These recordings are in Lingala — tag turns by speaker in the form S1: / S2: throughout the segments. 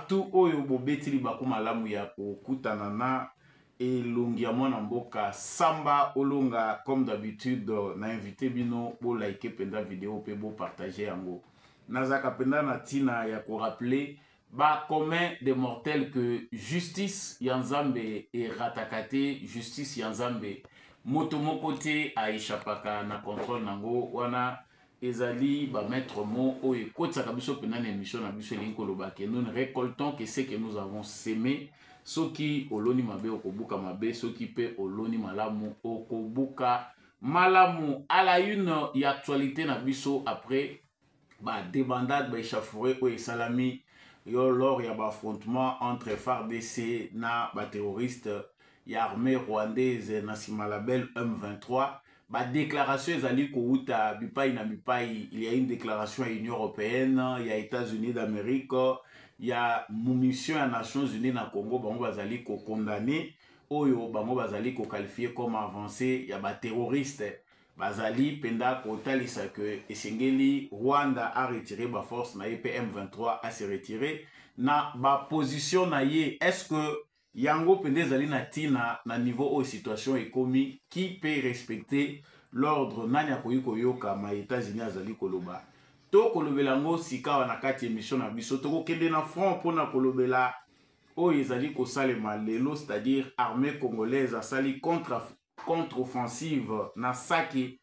S1: partout oyo bobetili bakuma lamu ya kokutana na elongi ya mwana mboka Samba Olonga. Comme d'habitude na invité bino bo like penda vidéo pe bo partager yango. Nazaka penda na tina ya ko rappeler ba commun des mortels que justice yanzambe et ratakate, justice yanzambe moto moko te aishapaka na contrôle nango wana ezali ba maître mot oyo kotsaka biso pena na émission na biso elingi koloba ke nous ne récoltons que ce que nous avons semé. Soki oloni mabe okobuka mabe, soki pe oloni malamu okobuka malamu. À la une y actualité na biso après ba débandade ba échauffouré o salami yo lors ya ba affrontement entre FARDC na ba terroriste ya armée rwandaise na Simalabel M23. Ba déclaration ezali kouta bipai na bipai. Il y a une déclaration à l'Union européenne, il y a États-Unis d'Amérique, il y a munition à Nations Unies na Congo, bango bazali ko condamné, oyo bango bazali ko qualifié comme avancé, il y a ba terroriste bazali penda ko talisa que esengeli Rwanda a retiré ba force na EPM23 a se retiré na ba position na ye. Est-ce que yango pende zali na tina na niveau au situation ekomi qui peut respecter l'ordre nani akoyi koyoka ma États-Unis azali koloba to kolobela ngo sika wana kati émission na biso to kende na front pona kolobela o ezali ko salema lelo, c'est-à-dire armée congolaise asali contre-offensive na Sake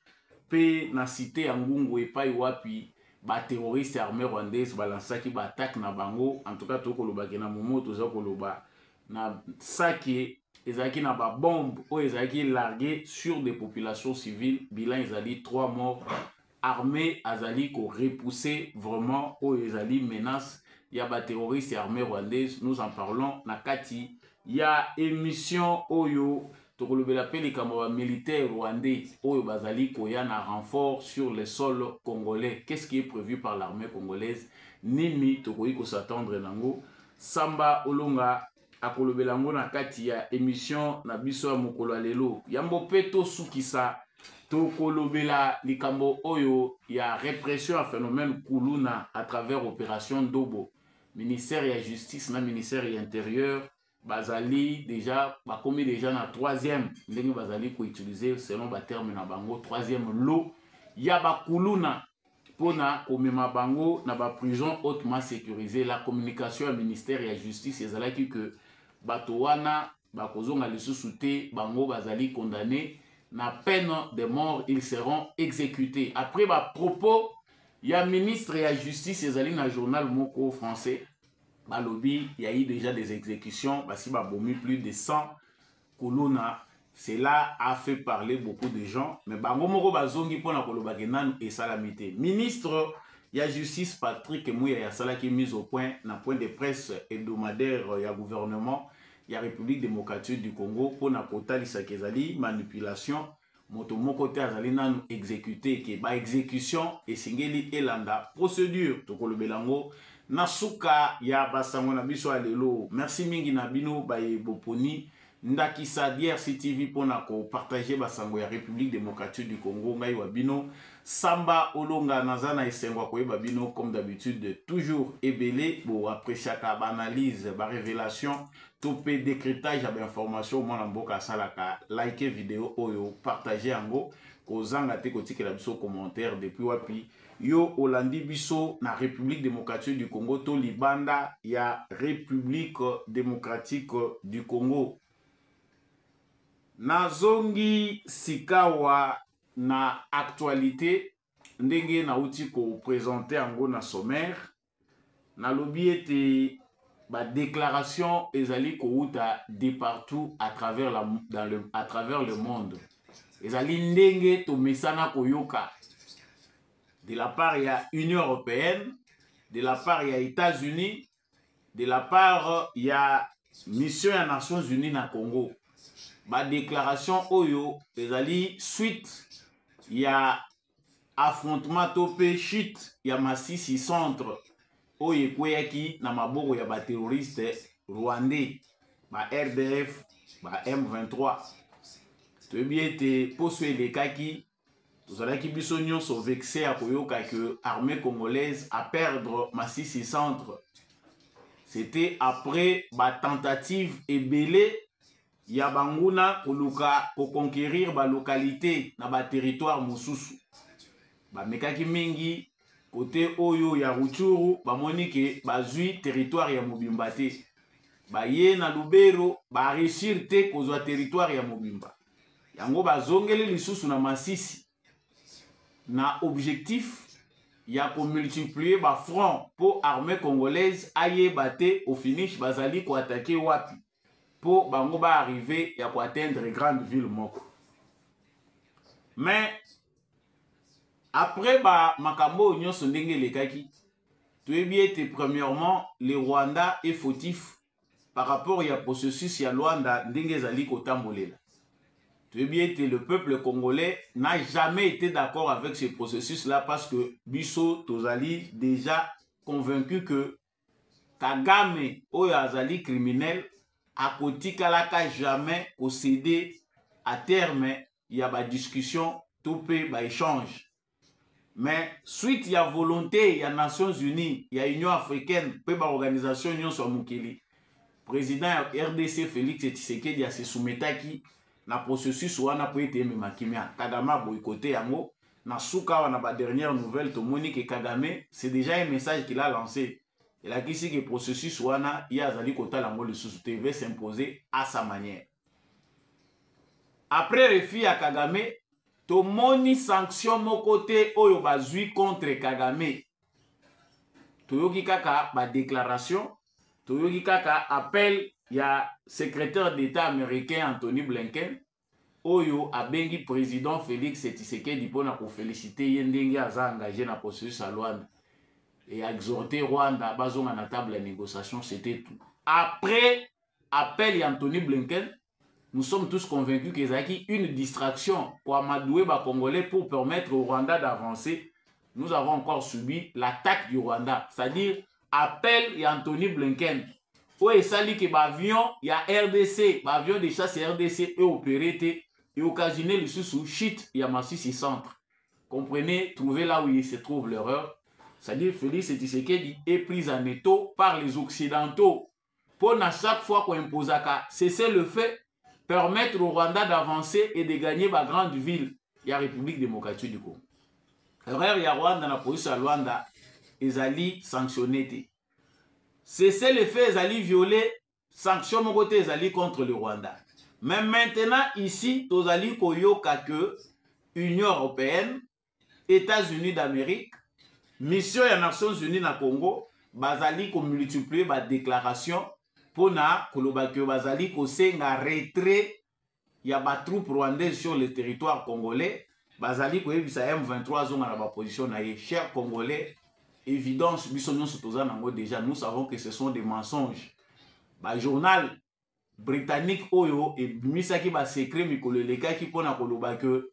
S1: pe na cité ya Ngungu epai wapi ba terroriste armée rwandaise balansaki ba attaque na bango. En tout cas to koloba ke na momoto za koloba na Sake ezaki na ba bombe o ezaki largué sur des populations civiles. Bilan ezali 3 morts. Armée azali ko repousser vraiment o ezali menace ya ba terroriste armée rwandaise. Nous en parlons na kati ya émission oyo tokolobela pe likambo ba militaire rwandais oyo bazali koya na renfort sur le sol congolais. Qu'est-ce qui est prévu par l'armée congolaise? Nini tokoyi ko s'attendre nango? Samba Olonga akolobela ngo na kati ya émission na biso ya mokolo lelo. Yambo peto sukisa tokolobela likambo oyo ya répression à phénomène kuluna à travers opération Dobo. Ministère ya justice na ministère ya intérieur bazali déjà bakomi déjà na 3e ndenge bazali ko utiliser selon ba terme na bango 3e lot ya bakuluna pona komema bango na ba prison hautement sécurisée. La communication ya ministère ya justice ezalaki que bato wana bakozonga lisusu te, bango bazali condamné na peine de mort, ils seront exécutés. Après ba propos ya ministre ya justice ezali na journal moko français balobi il y a eu déjà des exécutions basi babomi plus de 100 kolona. Cela a fait parler beaucoup de gens, mais bango moko bazongi pona koloba ke nanu esalamité. Ministre ya justice Patrick Mouya ya salaki mise au point na point de presse hebdomadaire ya gouvernement ya République démocratique du Congo pona kotalisa kezali manipulation moto moko te azali nanu exécuté ke ba exécution esengeli elanda procédure tokolobelango na suka ya basango na biso alelo. Merci mingi na bino baye boponi ndakisa DRC TV pona ko partager basango ya République démocratique du Congo. Ngai wa bino Samba Olonga nazana esengwa koyeba bino comme d'habitude toujours ebele bo apprécier ka analyse ba révélation topé décryptage ya ba information mona mboka salaka. Like vidéo oyo partager yango kozanga te kotikela biso commentaire depuis wapi yo olandi biso na République démocratique du Congo to libanda ya République démocratique du Congo. Nazongi sikawa na actualité ndenge na uti ko présenter yango na sommaire na lobi ete ba déclaration ezali ko uta de partout à travers à travers le monde. Ezali ndenge to mesana koyoka de la part ya Union européenne, de la part ya États-Unis, de la part ya mission ya Nations Unies na Congo. Ba déclaration oyo ezali suite ya affrontement topé chute ya Masisi centre oyo ekweyaki na maboko ya ba terroriste rwandais ba RDF ba M23. Toyebi ete poso elekaki tozalaki biso nyonso vexé ya koyoka que armée congolaise a perdre Masisi centre. c'était après ba tentative ebele ya banguna pour conquérir ba localité na ba territoire mosusu. Ba mekaki mingi côté oyo ya Rutshuru bamoni ke bazui territoire ya mobimba te. Ba ye na Lubero ba réussir te kozwa territoire ya mobimba. Yango bazongeli lisusu na Masisi na objectif ya ko multiplier ba front pour armée congolaise aye bate au finish bazali ko attaquer wapi pour bango ba arriver ya ko atteindre grande ville moko. Mais après ba makambo nyonso ndenge lekaki toyebi ete premièrement le Rwanda est fautif par rapport ya processus ya Luanda ndenge ezali kotambolela. Le peuple congolais n'a jamais été d'accord avec ce processus-là parce que Bisso Tozali déjà convaincu que Kagame Oyo Azali criminel a kotikalaka jamais posséder à terme il y a ba discussion topé ba échange. Mais suite il y a volonté il y a Nations Unies il y a Union africaine pe ba organisation Union sur Mukili président RDC Félix Tshisekedi a se soumetaki na processus wana po ete me makimia Kagame boycotté yango na suka wana ba dernière nouvelle to moni que Kagame c'est déjà un message qu'il a lancé. Il a dit que le processus wana ya azali kotala ngo le sous va s'imposer à sa manière. Après refus à Kagame to moni sanction mon côté oyo bazui contre Kagame. Toyoki kaka ba déclaration, toyoki kaka appel ya secrétaire d'État américain Anthony Blinken oyo abengi président Félix Tshisekedi pona ko féliciter yendenge aza engagé na processus à Luanda et exhorter Rwanda bazonga na table de négociation, c'était tout. Après appel ya Anthony Blinken, nous sommes tous convaincus qu'il y a une distraction pour amadouer ba Congolais pour permettre au Rwanda d'avancer. Nous avons encore subi l'attaque du Rwanda, c'est-à-dire appel ya Anthony Blinken. Oui, ça dit que l'avion, il y a RDC, l'avion de chasse RDC est opéré et occasionné le sous-chute, il y a Masisi centre. Comprenez, trouvez là où il se trouve l'erreur. C'est-à-dire Félix Tshisekedi est pris en étau par les Occidentaux. Pour à chaque fois qu'on impose à cas, cesser le fait, permettre au Rwanda d'avancer et de gagner ma grande ville. Il y a République démocratique du Congo. Alors, il y a Rwanda, la police à Rwanda, ils allaient sanctionner. Cesser le fait, ils allaient violer, sanction mon côté, ils allaient contre le Rwanda. Mais maintenant, ici, ils allaient koyoka que Union européenne, États-Unis d'Amérique, mission des Nations Unies na Congo, bazali ko multiplier ba déclaration pour na koloba que bazali ko senga retrait ya ba troupes rwandaises sur le territoire congolais, bazali ko yebisa M23 zonga na ba position na ye. Chers Congolais, évidence biso nyonso toza nango déjà, nous savons que ce sont des mensonges. Ba journal britannique oyo et misaki ba secret mikolo lekaki pona koloba que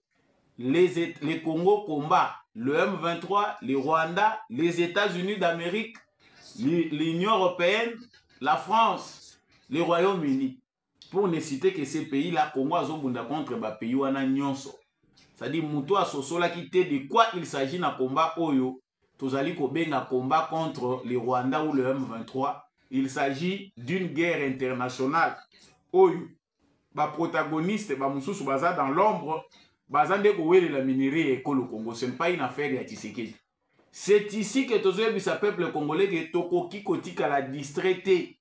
S1: les Congo combat le M23, les Rwanda, les États-Unis d'Amérique, l'Union européenne, la France, les Royaumes-Unis. Pour ne citer que ces pays-là, Congo a zobunda contre ba pays wana nyonso. C'est-à-dire muto a sosola kité de quoi il s'agit na combat oyo. Tozali ko benga combat contre les Rwanda ou le M23. Il s'agit d'une guerre internationale. Oyo ba protagoniste ba mususu baza dans l'ombre. Bazande kowele la minerie et le Congo, ce n'est pas une affaire de Tshisekedi. C'est ici que tous peuple congolais que tokoki kotika la distraité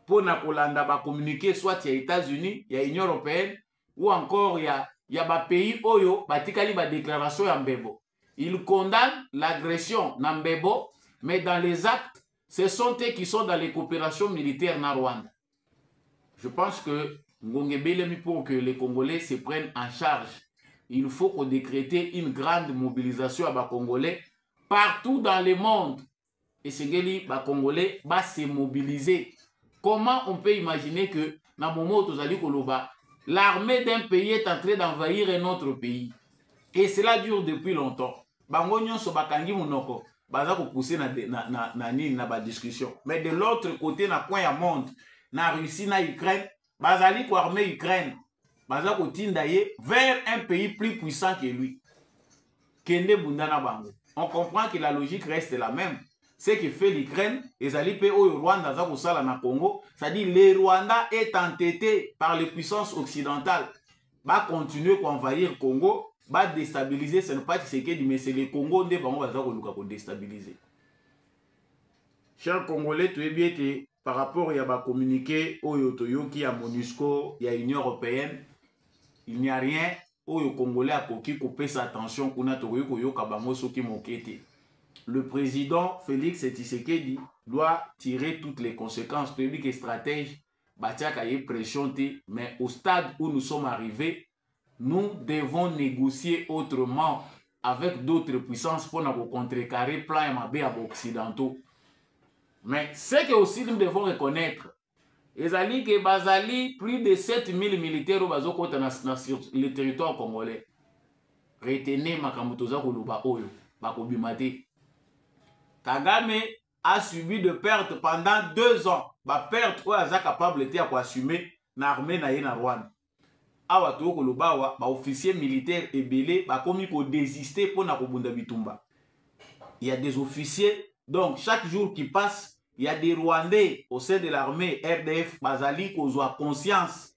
S1: pour na kolanda ba communiquer soit il y a États-Unis, il y a Union européenne ou encore il y a ba pays oyo batikali ba déclaration ya Mbebo. Ils condamnent l'agression na Mbebo, mais dans les actes, ce sont eux qui sont dans les coopérations militaires na Rwanda. Je pense que Ngongebelemi pour que les Congolais se prennent en charge. Il faut qu'on décrète une grande mobilisation à bas Congolais partout dans le monde. Et ce que bas Congolais va se mobiliser. Comment on peut imaginer que dans le moment où l'armée d'un pays est en train d'envahir un autre pays? Et cela dure depuis longtemps. Bango nyonso bakangi munoko baza ko pousser na discussion. Mais de l'autre côté na coin ya monde, na Russie na Ukraine, bazali ko armée Ukraine. Baza kotindaye vers un pays plus puissant que lui. Kende bundana bango. On comprend que la logique reste la même. ce que fait l'Ukraine, et ça dit au Rwanda, ça na Congo, ça dit le Rwanda est entêté par les puissances occidentales, va continuer à envahir le Congo, va déstabiliser, ce n'est pas ce que dit, mais c'est le Congo qui va déstabiliser. Chers Congolais, tu es bien par rapport à communiqué au Yotoyoki, à MONUSCO, il y a l'Union européenne, il n'y a rien au Congolais à qui couper sa attention qu'on a le président Félix Tshisekedi doit tirer toutes les conséquences publiques et stratèges, pression, mais au stade où nous sommes arrivés, nous devons négocier autrement avec d'autres puissances pour nous contrecarrer plan MAB occidentaux. Mais ce que aussi nous devons reconnaître, c'est que Bazali, plus de 7000 militaires sur le territoire congolais. Retenez Makamutoza Koluba Oyo, Bakobimate. Kagame a subi de pertes pendant 2 ans. Ba perte où aza capable de assumer l'armée na Rwanda. Awa to Koluba wa ba officier militaire ebele ba komi ko désister pour na kobunda bitumba. Il y a des officiers, donc chaque jour qui passe, il y a des Rwandais au sein de l'armée RDF bazali kozwa conscience.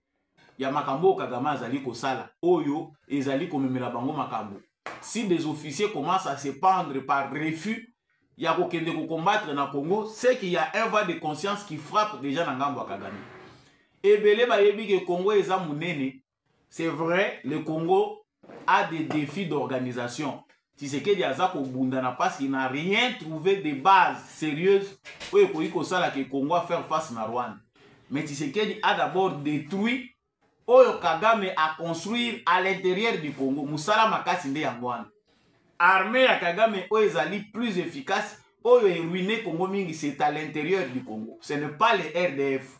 S1: Il y a makambo Kagame azali kosala. Oyo ezali komemela bango makambo. Si des officiers commencent à se pendre par refus, il y a kokende ko combattre dans le Congo, c'est qu'il y a un vent de conscience qui frappe déjà dans Ngambo Kagame. Ebele ba yebi que Congo eza munene. C'est vrai, le Congo a des défis d'organisation. Tshisekedi aza kobundana parce qu'il n'a rien trouvé de base sérieuse pour que le Congo a faire face à Rwanda. Mais Tshisekedi a d'abord détruit Oyo Kagame a construire à l'intérieur du Congo. Musala makasi nde yangwana. Armée ya Kagame oyo ezali plus efficace. Oyo ruiné Congo mingi, c'est à l'intérieur du Congo. Ce n'est pas les RDF.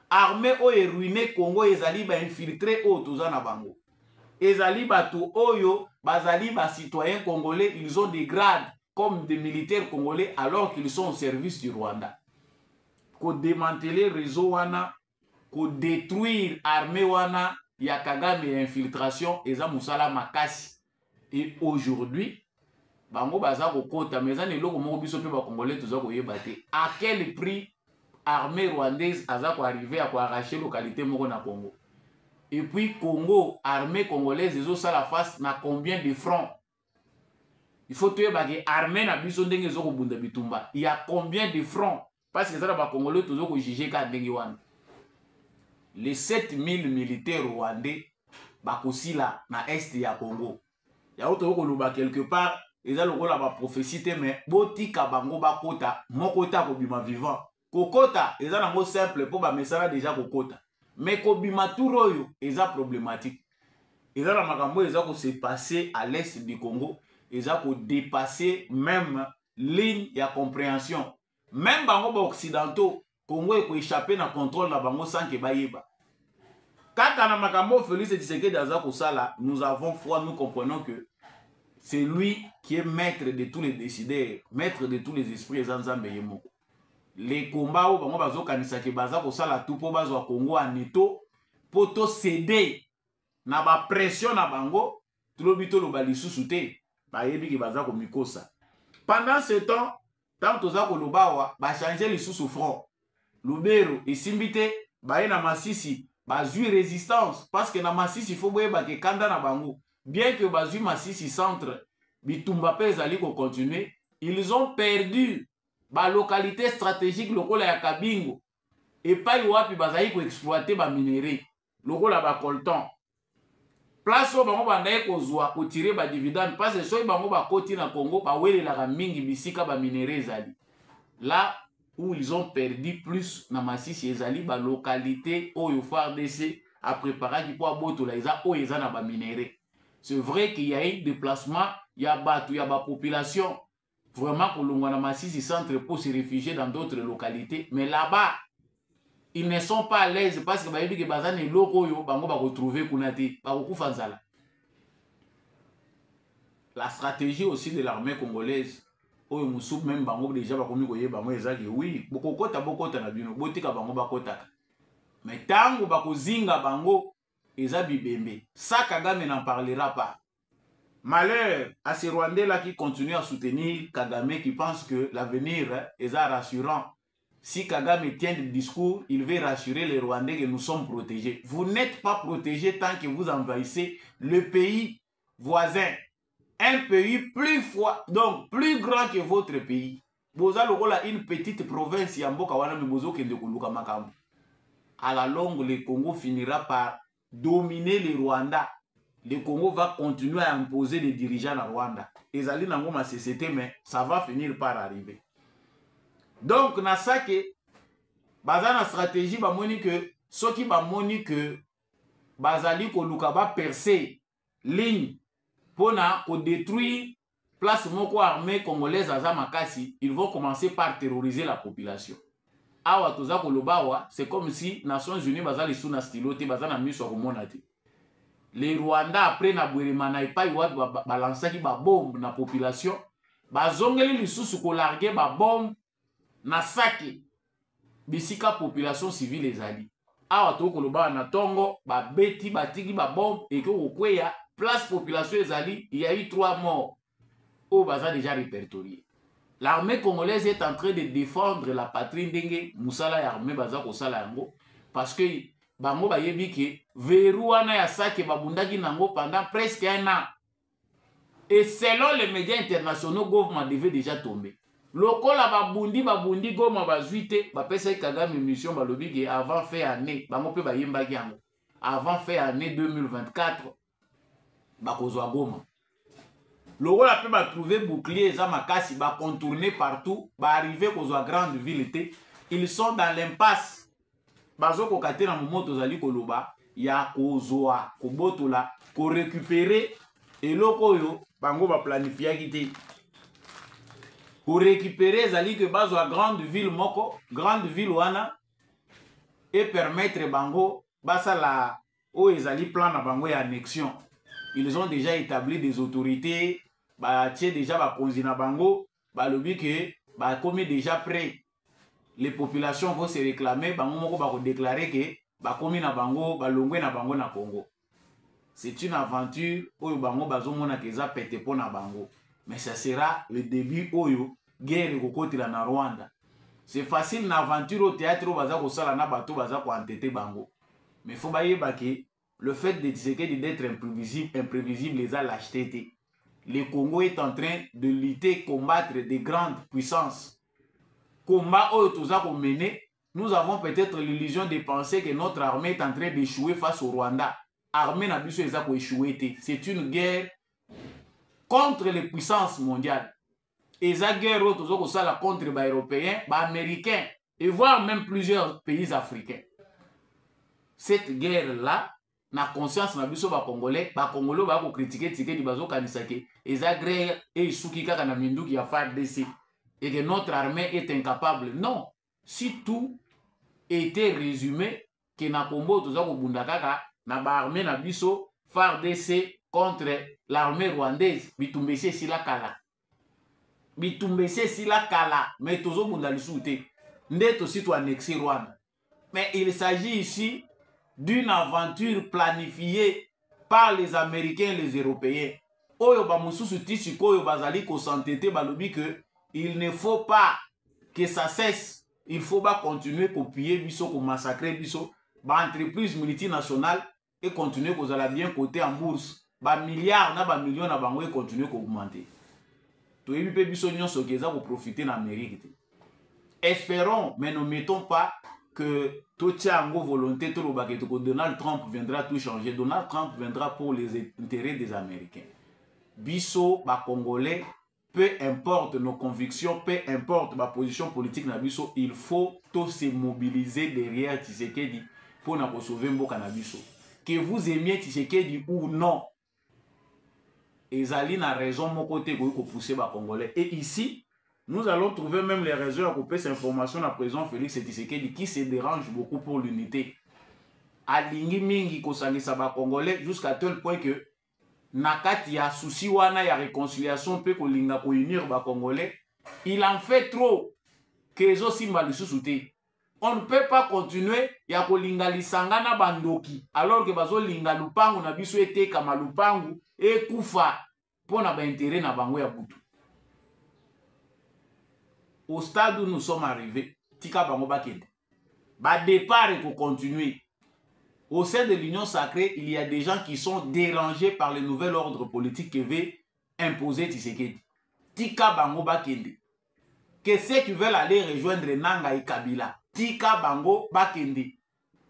S1: Armée oyo ruiné Congo ezali ba infiltré oyo toza na bango. Ezali batu oyo bazali ba citoyens congolais, ils ont des grades comme des militaires congolais alors qu'ils sont au service du Rwanda. Ko démanteler réseau wana, ko détruire armée wana ya Kagame et infiltration eza musala makasi. Et aujourd'hui bango baza ko kota meza ne loko moko biso pe ba congolais toza ko yeba te à quel prix armée rwandaise aza ko arriver à ko arracher localité moko na Congo. Et puis Congo, armée congolaise, ils ont ça la face, na combien de francs? Il faut tuer que armée na biso ndenge zo bunda bitumba. Il y a combien de francs? Parce que ça va congolais toujours ko juger ka ndenge wana. Les 7000 militaires rwandais bakosi là na est ya Congo. Ya auto ko luba quelque part, ils ont le ba prophétie mais botika bango bakota, mokota ko bima vivant. Kokota, ils ont un mot simple pour ba mesara déjà kokota. Mais kobima turoyo eza problématique. Eza la makambo eza ko se passer à l'est du Congo, eza ko dépasser même ligne ya compréhension. Même bango ba occidentaux, Congo ko échapper na contrôle na bango sans que bayeba. Kaka na makambo Félix Tshisekedi aza ko sala, nous avons foi, nous comprenons que c'est lui qui est maître de tous les décideurs, maître de tous les esprits Nzambe yemoko. Les combats où bango bazo kanisa ke baza ko sala tout po bazo Congo en neto poto céder na ba pression na bango tulobito lo bali susute ba yebi ke baza ko mikosa. Pendant ce temps tant toza ko lobawa ba changer les sous front Lubero isimbite ba na Masisi ba zui résistance parce que na Masisi faut boye ba ke kanda na bango bien que ba zui Masisi centre bitumba pe ezali ko continuer, ils ont perdu ba localité stratégique lokola ya Kabingo et pas wapi bazali ko exploiter ba minerai lokola ba coltan place o bango bandaye ko zwa ko tirer ba dividende parce que so bango ba koti na Congo ba welela mingi bisika ba minerai ezali là où ils ont perdu plus na Masisi ezali ba localité oyo FARDC a préparé qui pour botola eza o eza na ba minerai. C'est vrai qu'il y a eu déplacement, il y a batu, il y a ba population vraiment pour le Masisi centre pour se réfugier dans d'autres localités. Mais là-bas, ils ne sont pas à l'aise parce que les gens ne vont retrouver Kounati. La stratégie aussi de l'armée congolaise, même déjà oui, beaucoup mais tant que zinga bango, eza bibembe. Ça Kagame n'en parlera pas. Malheur à ces Rwandais-là qui continuent à soutenir Kagame, qui pensent que l'avenir est rassurant. Si Kagame tient des discours, il veut rassurer les Rwandais que nous sommes protégés. Vous n'êtes pas protégés tant que vous envahissez le pays voisin. Un pays donc plus grand que votre pays. Vous avez une petite province, à la longue, le Congo finira par dominer le Rwanda. Le Congo va continuer à imposer des dirigeants à Rwanda. Les alliés n'ont pas cessé, mais ça va finir par arriver. Donc, na sake, bazana stratégie, ba moni que, ceux qui ba moni que, bazali ko luka ba percer ligne, pour détruire place moko armée congolaise à Zamakasi, ils vont commencer par terroriser la population. Awa toza ko lobawa, c'est comme si Nations Unies bazali sous na stylote, bazana miso ko monate. Les Rwandais après na bweremana epai wa balansaki ba bombe na population, bazongeli lisusu ko larguer ba bombe na sake bisika population civile ezali. Awa to ko lobawa na tongo ba beti batiki ba bombe et que okweya place population ezali, il y a eu 3 morts. Au baza déjà répertorié. L'armée congolaise est en train de défendre la patrie ndenge musala ya armée baza ko sala yango parce que bango bayebi ke veru wana ya sake babundaki nango pendant presque 1 an. Et selon les médias internationaux, gouvernement devait déjà tomber. Lokola babundi goma bazuite bapesa Kagame mission balobi ke avant fin année bango pe bayembaki yango. Avant fin année 2024 bakozwa goma. Lokola pe ba trouver bouclier za makasi ba contourner partout ba arriver kozwa grande ville té. Ils sont dans l'impasse. Bazo ko kate na moto zali koloba ya kozwa kobotola ko récupérer eloko yo bango ba planifier kité. Pour récupérer zali que bazwa grande ville moko, grande ville wana et permettre bango basala o ezali plan na bango ya annexion. Ils ont déjà établi des autorités, bah tiens déjà ba konzina bango, bah lobi que bah comme déjà prêt. Les populations vont se réclamer, bango moko ba ko déclarer que ba komi na bango, ba longwe na bango na Congo. C'est une aventure oyo bango bazo mona keza pété po na bango. Mais ça sera le début oyo guerre kokotila na Rwanda. C'est facile na aventure au théâtre baza ko sala na bato baza ko entêter bango. Mais faut bayeba que le fait de Tshisekedi d'être imprévisible les a lâcheté. Le Congo est en train de lutter, combattre des grandes puissances. Combat oyo toza ko mener, nous avons peut-être l'illusion de penser que notre armée est en train d'échouer face au Rwanda. Armée na biso eza ko échouer. C'est une guerre contre les puissances mondiales. Et cette guerre toza ko sala contre les Européens, les Américains et voire même plusieurs pays africains. Cette guerre-là, na conscience na biso ba Congolais ba ko critiquer Tshisekedi bazo kanisake eza guerre et isuki kaka na minduki ya FARDC et que notre armée est incapable. Non, si tout était résumé que na Congo toza ko bunda kaka na ba armée na biso FARDC contre l'armée rwandaise bitumbese sila kala. Bitumbese sila kala mais tozo bunda lisuté ndeto si to annexer Rwanda. Mais il s'agit ici d'une aventure planifiée par les Américains et les Européens. Oyo ba mususu tisiko oyo bazali ko s'entêter balobi que il ne faut pas que ça cesse. Il faut pas continuer ko piller biso ko massacrer biso ba entreprise multinationale et continuer ko zala bien côté en bourse. Ba milliards na ba millions na bango et continuer ko augmenter. To yebi pe biso nyonso keza ko profiter na Amérique. Espérons mais ne mettons pas que tout yango volonté tout le que Donald Trump viendra tout changer. Donald Trump viendra pour les intérêts des Américains. Biso ba Congolais, peu importe nos convictions, peu importe ma position politique na biso, il faut tous se mobiliser derrière Tshisekedi pour na sauver mboka na biso. Que vous aimiez Tshisekedi ou non, ezali na raison mon côté ko pousser ba Congolais. Et ici nous allons trouver même les raisons à couper cette information à présent Félix Tshisekedi qui se dérange beaucoup pour l'unité. Alingi mingi kosangisa ba Congolais jusqu'à tel point que nakati ya souci wana ya réconciliation pe kolinga ko unir ba Congolais, il en fait trop que ezo simba lisusu te. On ne peut pas continuer ya kolinga lisanga na bandoki alors que bazo linga lupangu na biso ete kama lupangu e kufa. pour na ba intérêt na bango ya butu. Au stade où nous sommes arrivés, tika bango bakende. Ba départ et pour continuer. Au sein de l'Union sacrée, il y a des gens qui sont dérangés par le nouvel ordre politique que veut imposer Tshisekedi. Tika bango bakende. Que ceux qui veulent aller rejoindre Nanga et Kabila, tika bango bakende.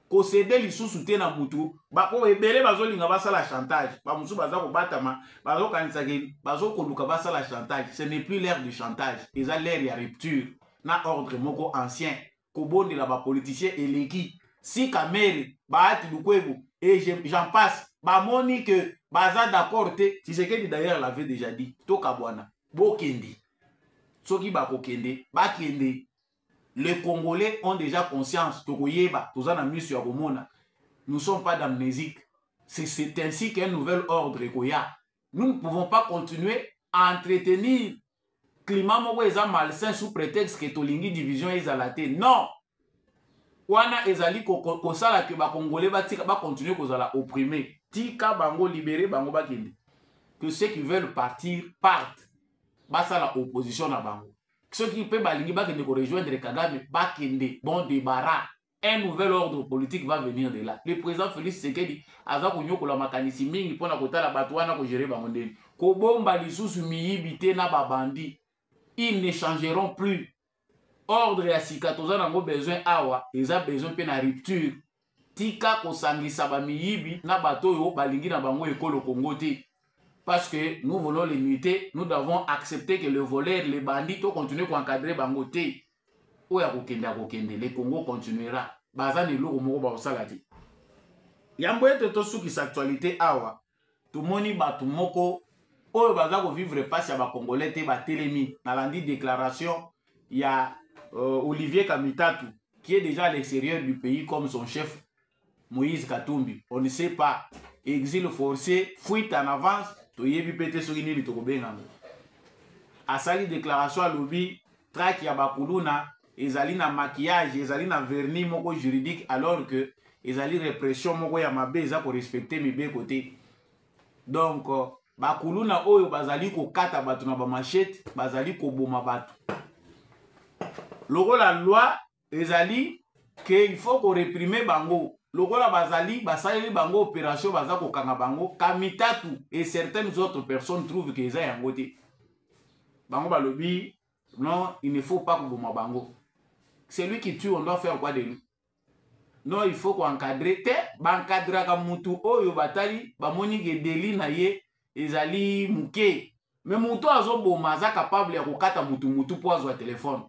S1: Ko céder lisusu te na mutu, ba ko ebele bazo linga basala chantage. Ba musu baza ko batama, bazo kanisa ke bazo ko luka basala chantage. Ce n'est plus l'ère du chantage, eza l'ère ya rupture. Na ordre moko ancien, ko bonde la ba politicien eleki. Si Kamere, Bahati Lukwebo, et j'en passe, bah moni que baza d'accord te, si c'est que d'ailleurs l'avait déjà dit, Tokabwana, Bokendi, Soki Bako Kende, Bakende, les Congolais ont déjà conscience, Tokoyeba, Tozana Monsieur Agomona, nous ne sommes pas d'amnésique. C'est ainsi qu'un nouvel ordre Ekoya. Nous ne pouvons pas continuer à entretenir climat malsain sous prétexte que Tolingi division est à la tête. Non! Wana ezali kosala ke ba Congolais ba continuer kozala opprimé. Tika bango libéré bango bakende. Que ceux qui veulent partir partent. Basala opposition na bango. Ceux qui peuvent balingi bakende ko rejoindre Kagame bakende. Bon débarras. Un nouvel ordre politique va venir de là. Le président Félix Tshisekedi aza kunyoko la makanisi mingi pona kotala batu wana ko gérer bango ndeni. Ko bomba lisusu miyibite na babandi. Ils ne changeront plus. Ordre ya sika toza nango besoin awa, eza besoin pe na rupture. Tika kosangisa ba miyibi na bato yo balingi na bango ekolo Congo te. Parce que nous voulons l'unité, nous devons accepter que le voleur, les bandits, to continuer à encadrer bango te. Oya kokende akokende, le Congo continuera. Baza ne loko moko ba osala te. Yambo ete to suki sa actualité awa. Tout moni batu moko oyo baza ko vivre passe ya ba Congolais te ba telemi na landi déclaration il y a Olivier Kamitatu, qui est déjà à l'extérieur du pays comme son chef Moïse Katumbi. On ne sait pas. Exil forcé, fuite en avance, toyebi pete sogini litokobenga. Asali déclaration à lobby, traque ya bakuluna, ezali na maquillage, ezali na vernis moko juridique, alors que ezali répression moko ya mabe, eza ko respecter mibe côté. Donc, bakuluna oyo bazali ko kata batu na ba machette, bazali ko boma batu. Logo la loi ezali que il faut qu'on réprimer bango. Logo la bazali basali bango opération baza ko kanga bango Kamitatu et certaines autres personnes trouvent que eza yango te. Bango balobi non, il ne faut pas que bango. C'est lui qui tue, on doit faire quoi de lui? Non, il faut qu'on encadre te, bankadra ka mutu oyo batali bamoni ke deli na ye ezali muke. Mais mutu azo boma za capable ya kokata mutu po azwa téléphone.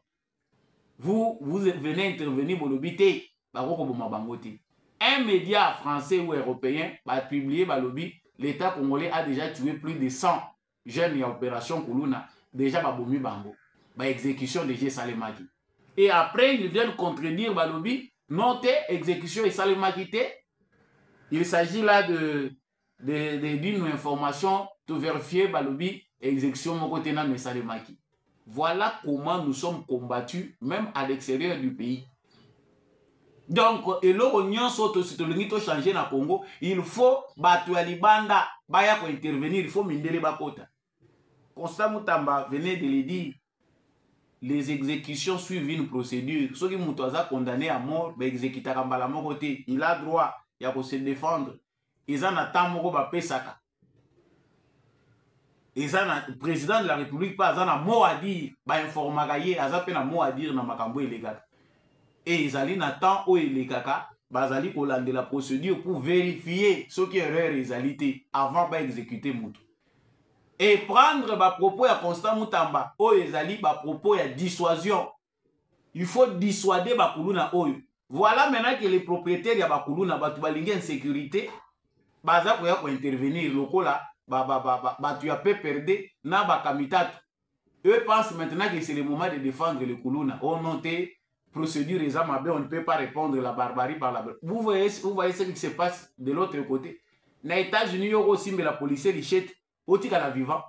S1: Vous venez intervenir pour l'obité, un média français ou européen va publier l'État congolais a déjà tué plus de 100 jeunes en opération Koulouna, déjà babomi bango, exécution de G. Salemaki. Et après, ils viennent contredire balobi, non, exécution et Salemaki. Il s'agit là d'une information to vérifier balobi, exécution mon côté na mais Salemaki. Voilà comment nous sommes combattus, même à l'extérieur du pays. Donc, et l'Union s'auto changer na Congo, il faut battre Libanda, baya pour intervenir, il faut mindele bakota. Constant Moutamba venait de le dire, les exécutions suivent une procédure. Ceux qui sont condamnés à mort, exécuter Kambala Mokote, il a droit à se défendre. Ils en attendent Moko Pesaka. Le président de la République pas un mot à dire, informagaye, un mot à dire dans Makambo illégal. Et ils allaient n'attend où il est kaka, bazali de la procédure pour vérifier ce qui est erreur réalité avant d'exécuter Moutou. Et prendre ba propos à Constant Moutamba, où ils allaient ba propos à dissuasion. Il faut dissuader Bakuluna Oyo. Voilà maintenant que les propriétaires de Bakuluna Batubalingue en sécurité, baza pour intervenir lokola. Tu as perdu na Kamitatu. Eux pensent maintenant que c'est le moment de défendre le Koulouna. On note procédure et on ne peut pas répondre à la barbarie par la barbarie. Vous voyez ce qui se passe de l'autre côté. Dans les États-Unis, il y a aussi la police richette, aussi qu'à la vivant.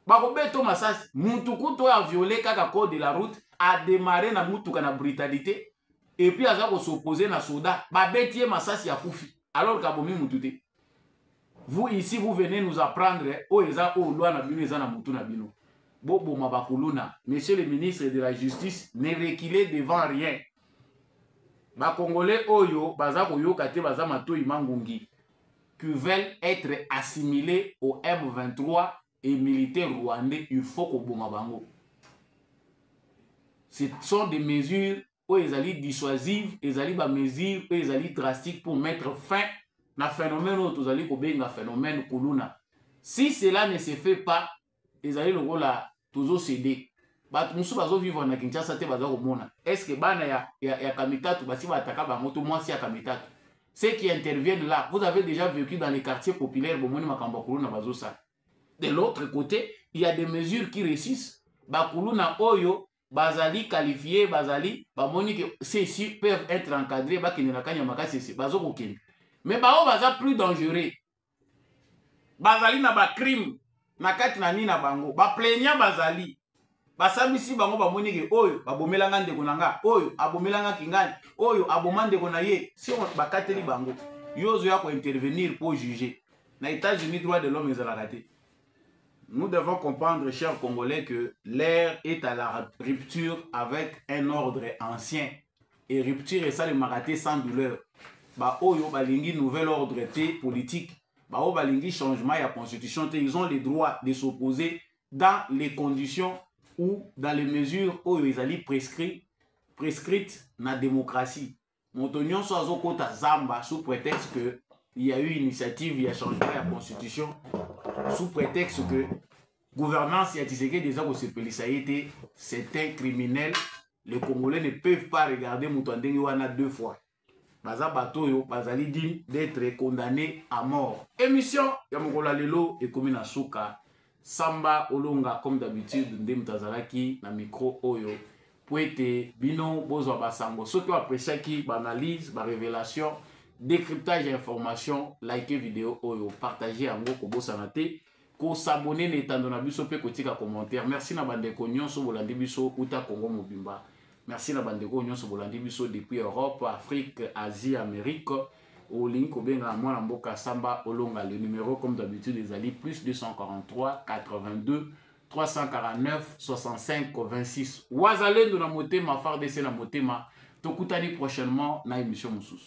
S1: Bakobeto Massas, Moutoukouto a violé le code de la route, a démarré na Moutouka na brutalité, et puis a s'opposé na soda. Babetier Massas ya Koufi, alors qu'Abomi Moutouté. Vous ici, vous venez nous apprendre, oh, eza, oh, loi na bino, eza na mutu na bino. Bobo Mabakuluna, monsieur le ministre de la Justice, ne reculez devant rien. Ba Congolais oyo, baza koyo kate baza matoi mangungi, qui veulent être assimilés au M23 et militaires rwandais, il faut qu'on boma bango. Ce sont des mesures où ils allaient dissuasives, ils allaient ba mesures où ils allaient drastiques pour mettre fin na phénomène où ils allaient kobenga phénomène kuluna. Si cela ne se fait pas, ils allaient le rôle là toujours céder. Bat musu bazo vivre na Kinshasa te bazo komona. Est-ce que bana ya Kamitatu basi ba ataka bango to moi si ya Kamitatu. Ceux qui interviennent là, vous avez déjà vécu dans les quartiers populaires bomoni makambo kuluna bazo ça. De l'autre côté, il y a des mesures qui réussissent. Ba kuluna oyo bazali qualifiés, bazali bamoni que ceux-ci peuvent être encadrés ba kinela kanya makasi bazo kokende. Mais bao baza plus dangereux. Bazali na ba crime na kati na nina bango ba plaignant bazali basabisi bango bamoni ke oyo babomelanga ndeko nanga oyo abomelanga kingani oyo abomande ko na ye si on bakateli bango yozo ya ko intervenir pour juger na États-Unis droit de l'homme ezala raté. Nous devons comprendre, chers Congolais, que l'ère est à la rupture avec un ordre ancien et rupture et ça le maraté sans douleur. Ba oyo balingi nouvel ordre politique. Bao balingi changement ya constitution, ils ont le droit de s'opposer dans les conditions ou dans les mesures où ils allaient prescrites dans la démocratie. Montonyon soit au côté Zamba sous prétexte que il y a eu une initiative, il y a changement de la constitution, sous prétexte que gouvernance y a Tshisekedi déjà que c'est un criminel. Les Congolais ne peuvent pas regarder Moutouandeng Wana deux fois. Baza Batoyo, Bazali digne d'être condamné à mort. Émission Yamokola Lelo et Komina Souka. Samba Olonga, comme d'habitude, Ndem Tazalaki, na micro Oyo. Pouete, Bino, Bozo Basango. Ceux qui apprécient qui, analyse, révélation, décryptage et information, likez vidéo Oyo, partagez en gros, Kobo Sanate, ko s'abonner n'étant na biso pe kotika commentaire. Merci na bandeko nyonso bolandi biso uta Congo Mobimba. Merci na bandeko nyonso bolandi biso depuis Europe, Afrique, Asie, Amérique. Au link au benga mwana mboka Samba Olonga, le numéro comme d'habitude les alliés plus 243 82 349 65 26. Wazalendo na motema, FARDC na motema. Tokutani prochainement na émission Moussous.